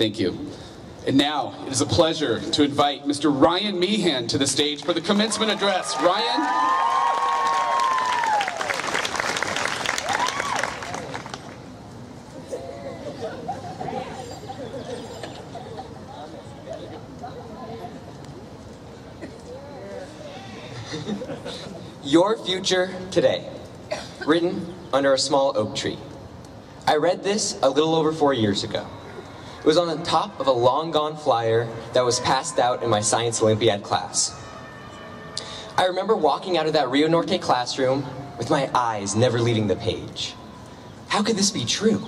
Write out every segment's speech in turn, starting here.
Thank you. And now, it is a pleasure to invite Mr. Ryan Meehan to the stage for the commencement address. Ryan? Your future today, written under a small oak tree. I read this a little over 4 years ago. It was on the top of a long-gone flyer that was passed out in my Science Olympiad class. I remember walking out of that Rio Norte classroom with my eyes never leaving the page. How could this be true?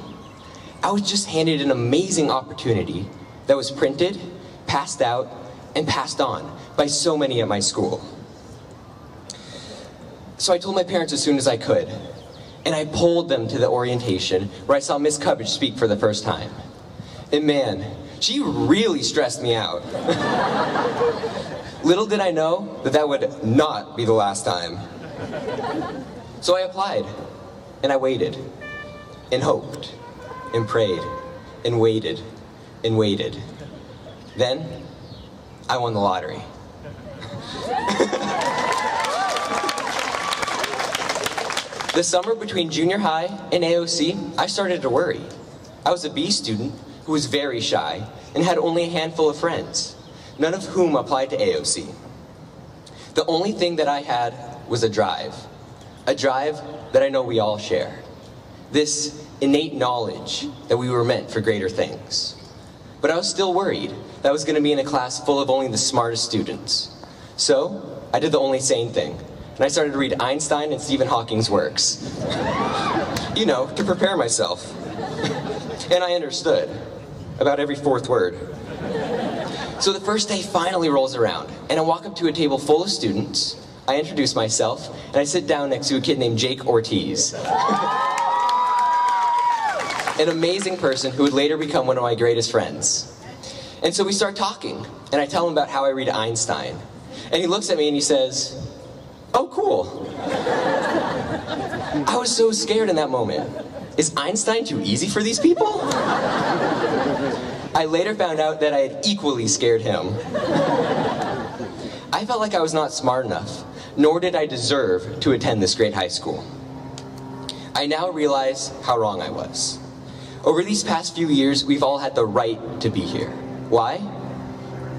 I was just handed an amazing opportunity that was printed, passed out, and passed on by so many at my school. So I told my parents as soon as I could, and I pulled them to the orientation where I saw Miss Cubbage speak for the first time. And man, she really stressed me out. Little did I know that that would not be the last time. So I applied, and I waited, and hoped, and prayed, and waited, and waited. Then, I won the lottery. The summer between junior high and AOC, I started to worry. I was a B student who was very shy and had only a handful of friends, none of whom applied to AOC. The only thing that I had was a drive that I know we all share. This innate knowledge that we were meant for greater things. But I was still worried that I was going to be in a class full of only the smartest students. So I did the only sane thing. And I started to read Einstein and Stephen Hawking's works. You know, to prepare myself. And I understood about every fourth word. So the first day finally rolls around, and I walk up to a table full of students, I introduce myself, and I sit down next to a kid named Jake Ortiz. An amazing person who would later become one of my greatest friends. And so we start talking, and I tell him about how I read Einstein. And he looks at me and he says, "Oh, cool." I was so scared in that moment. Is Einstein too easy for these people? I later found out that I had equally scared him. I felt like I was not smart enough, nor did I deserve to attend this great high school. I now realize how wrong I was. Over these past few years, we've all had the right to be here. Why?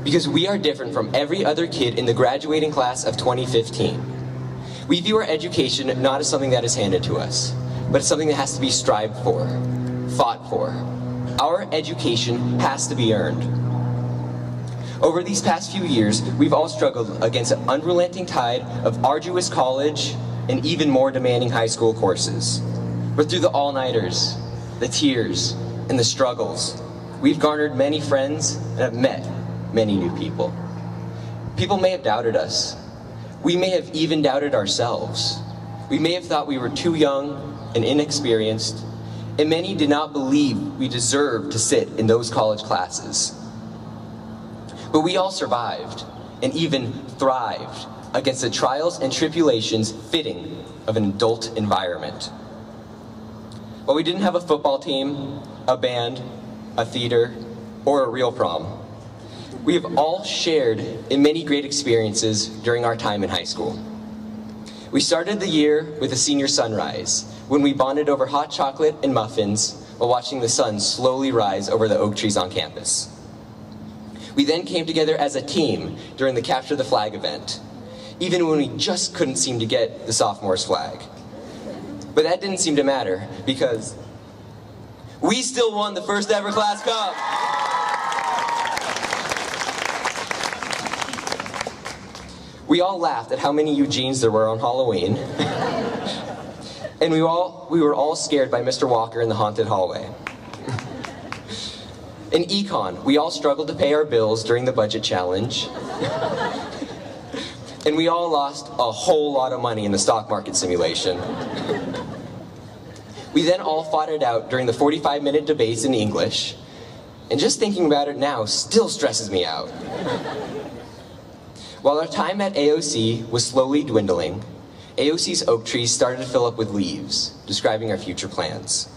Because we are different from every other kid in the graduating class of 2015. We view our education not as something that is handed to us, but as something that has to be strived for, fought for. Our education has to be earned. Over these past few years, we've all struggled against an unrelenting tide of arduous college and even more demanding high school courses. But through the all-nighters, the tears, and the struggles, we've garnered many friends and have met many new people. People may have doubted us. We may have even doubted ourselves. We may have thought we were too young and inexperienced, and many did not believe we deserved to sit in those college classes. But we all survived, and even thrived, against the trials and tribulations fitting of an adult environment. While we didn't have a football team, a band, a theater, or a real prom, we have all shared in many great experiences during our time in high school. We started the year with a senior sunrise, when we bonded over hot chocolate and muffins while watching the sun slowly rise over the oak trees on campus. We then came together as a team during the Capture the Flag event, even when we just couldn't seem to get the sophomores' flag. But that didn't seem to matter, because we still won the first ever class cup. We all laughed at how many Eugenes there were on Halloween. And we were all scared by Mr. Walker in the haunted hallway. In econ, we all struggled to pay our bills during the budget challenge. And we all lost a whole lot of money in the stock market simulation. We then all fought it out during the 45-minute debates in English. And just thinking about it now still stresses me out. While our time at AOC was slowly dwindling, AOC's oak trees started to fill up with leaves, describing our future plans.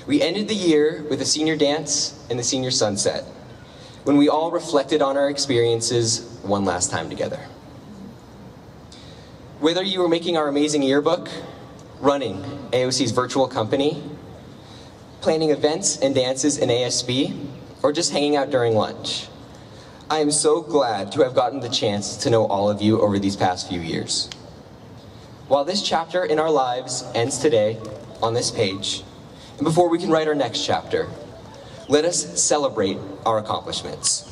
We ended the year with a senior dance and the senior sunset, when we all reflected on our experiences one last time together. Whether you were making our amazing yearbook, running AOC's virtual company, planning events and dances in ASB, or just hanging out during lunch, I am so glad to have gotten the chance to know all of you over these past few years. While this chapter in our lives ends today on this page, and before we can write our next chapter, let us celebrate our accomplishments.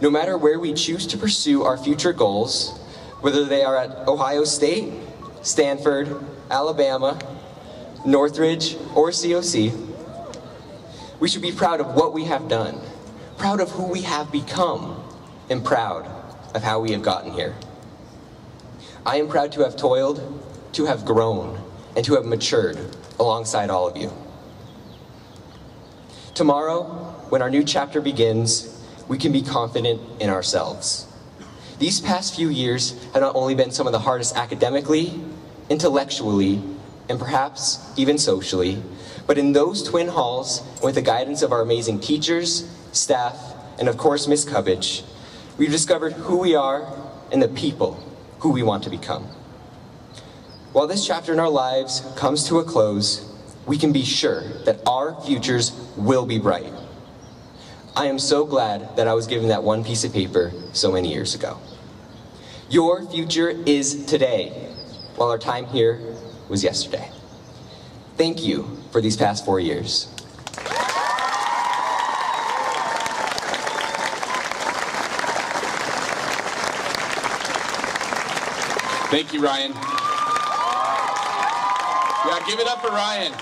No matter where we choose to pursue our future goals, whether they are at Ohio State, Stanford, Alabama, Northridge, or COC, we should be proud of what we have done, proud of who we have become, and proud of how we have gotten here. I am proud to have toiled, to have grown, and to have matured alongside all of you. Tomorrow, when our new chapter begins, we can be confident in ourselves. These past few years have not only been some of the hardest academically, intellectually, and perhaps even socially, but in those twin halls, with the guidance of our amazing teachers, staff, and of course Miss Cubbage, we've discovered who we are and the people who we want to become. While this chapter in our lives comes to a close, we can be sure that our futures will be bright. I am so glad that I was given that one piece of paper so many years ago. Your future is today, while our time here was yesterday. Thank you for these past 4 years. Thank you, Ryan. Yeah, give it up for Ryan.